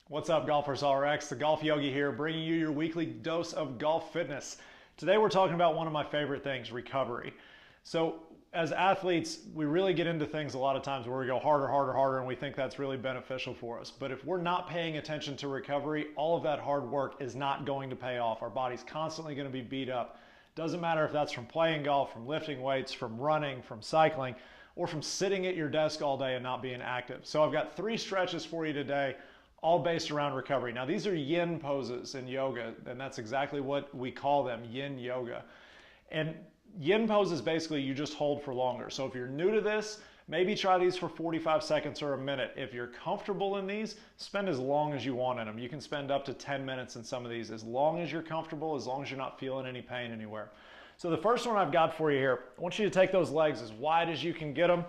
What's up, Golfers RX? The Golf Yogi here, bringing you your weekly dose of golf fitness. Today we're talking about one of my favorite things, recovery. So as athletes, we really get into things a lot of times where we go harder, harder, harder, and we think that's really beneficial for us. But if we're not paying attention to recovery, all of that hard work is not going to pay off. Our body's constantly going to be beat up. Doesn't matter if that's from playing golf, from lifting weights, from running, from cycling, or from sitting at your desk all day and not being active. So I've got 3 stretches for you today, all based around recovery. Now these are yin poses in yoga, and that's exactly what we call them, yin yoga. And yin poses, basically you just hold for longer. So if you're new to this, maybe try these for 45 seconds or a minute. If you're comfortable in these, spend as long as you want in them. You can spend up to 10 minutes in some of these, as long as you're comfortable, as long as you're not feeling any pain anywhere. So the first one I've got for you here, I want you to take those legs as wide as you can get them.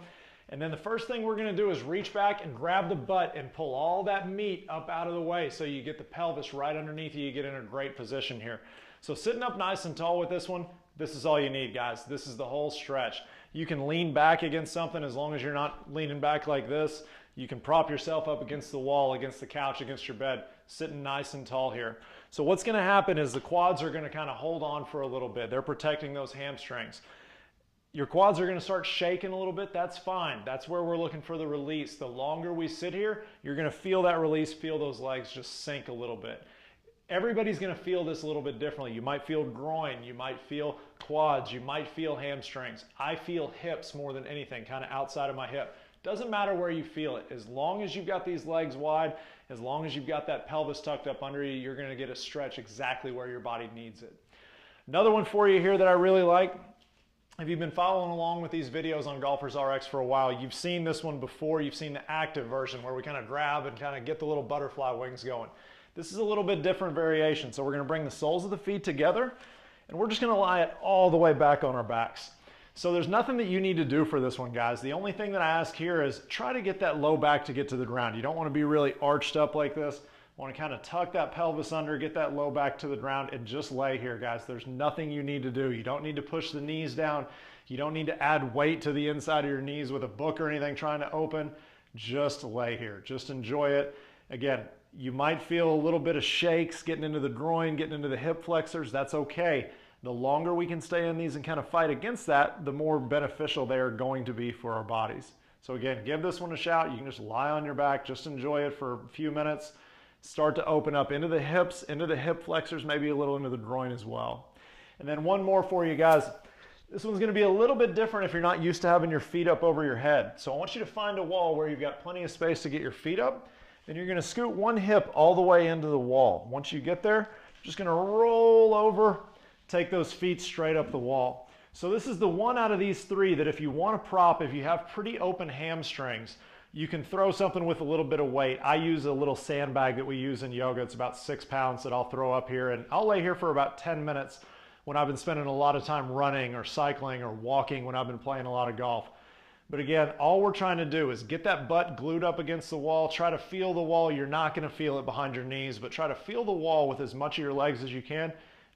And then the first thing we're going to do is reach back and grab the butt and pull all that meat up out of the way so you get the pelvis right underneath you. You get in a great position here. So sitting up nice and tall with this one, this is all you need, guys. This is the whole stretch. You can lean back against something as long as you're not leaning back like this. You can prop yourself up against the wall, against the couch, against your bed, sitting nice and tall here. So what's going to happen is the quads are going to kind of hold on for a little bit. They're protecting those hamstrings. Your quads are going to start shaking a little bit. That's fine. That's where we're looking for the release. The longer we sit here, you're going to feel that release, feel those legs just sink a little bit. Everybody's going to feel this a little bit differently. You might feel groin, you might feel quads, you might feel hamstrings. I feel hips more than anything, kind of outside of my hip. Doesn't matter where you feel it. As long as you've got these legs wide, as long as you've got that pelvis tucked up under you, you're going to get a stretch exactly where your body needs it. Another one for you here that I really like. If you've been following along with these videos on Golfers RX for a while, you've seen this one before. You've seen the active version where we kind of grab and kind of get the little butterfly wings going. This is a little bit different variation. So we're going to bring the soles of the feet together and we're just going to lie it all the way back on our backs. So there's nothing that you need to do for this one, guys. The only thing that I ask here is try to get that low back to get to the ground. You don't want to be really arched up like this. You want to kind of tuck that pelvis under, get that low back to the ground, and just lay here, guys. There's nothing you need to do. You don't need to push the knees down. You don't need to add weight to the inside of your knees with a book or anything trying to open. Just lay here. Just enjoy it. Again, you might feel a little bit of shakes getting into the groin, getting into the hip flexors. That's okay. The longer we can stay in these and kind of fight against that, the more beneficial they are going to be for our bodies. So again, give this one a shout. You can just lie on your back, just enjoy it for a few minutes. Start to open up into the hips, into the hip flexors, maybe a little into the groin as well. And then one more for you guys. This one's going to be a little bit different if you're not used to having your feet up over your head. So I want you to find a wall where you've got plenty of space to get your feet up. Then you're going to scoot one hip all the way into the wall. Once you get there, you're just going to roll over, take those feet straight up the wall. So this is the one out of these 3 that if you want to prop, if you have pretty open hamstrings, you can throw something with a little bit of weight. I use a little sandbag that we use in yoga. It's about 6 pounds that I'll throw up here, and I'll lay here for about 10 minutes when I've been spending a lot of time running or cycling or walking when I've been playing a lot of golf. But again, all we're trying to do is get that butt glued up against the wall. Try to feel the wall. You're not going to feel it behind your knees, but try to feel the wall with as much of your legs as you can.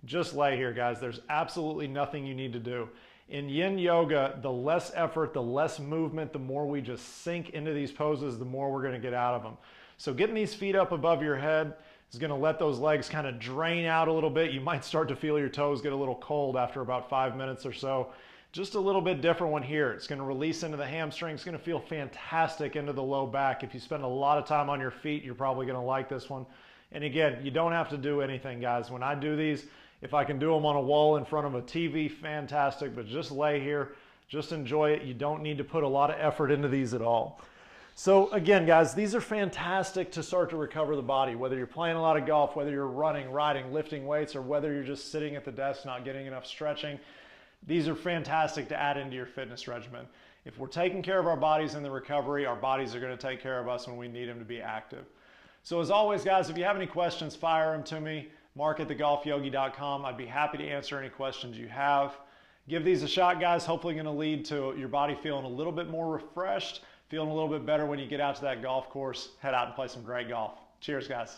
Just lay here, guys. There's absolutely nothing you need to do. In yin yoga, the less effort, the less movement, the more we just sink into these poses, the more we're going to get out of them. So getting these feet up above your head is going to let those legs kind of drain out a little bit. You might start to feel your toes get a little cold after about 5 minutes or so. Just a little bit different one here. It's going to release into the hamstring. It's going to feel fantastic into the low back. If you spend a lot of time on your feet, you're probably going to like this one. And again, you don't have to do anything, guys. When I do these, if I can do them on a wall in front of a TV, fantastic, but just lay here, just enjoy it. You don't need to put a lot of effort into these at all. So again, guys, these are fantastic to start to recover the body, whether you're playing a lot of golf, whether you're running, riding, lifting weights, or whether you're just sitting at the desk not getting enough stretching. These are fantastic to add into your fitness regimen. If we're taking care of our bodies in the recovery, our bodies are going to take care of us when we need them to be active. So as always, guys, if you have any questions, fire them to me. Mark@thegolfyogi.com. I'd be happy to answer any questions you have. Give these a shot, guys. Hopefully going to lead to your body feeling a little bit more refreshed, feeling a little bit better when you get out to that golf course. Head out and play some great golf. Cheers, guys.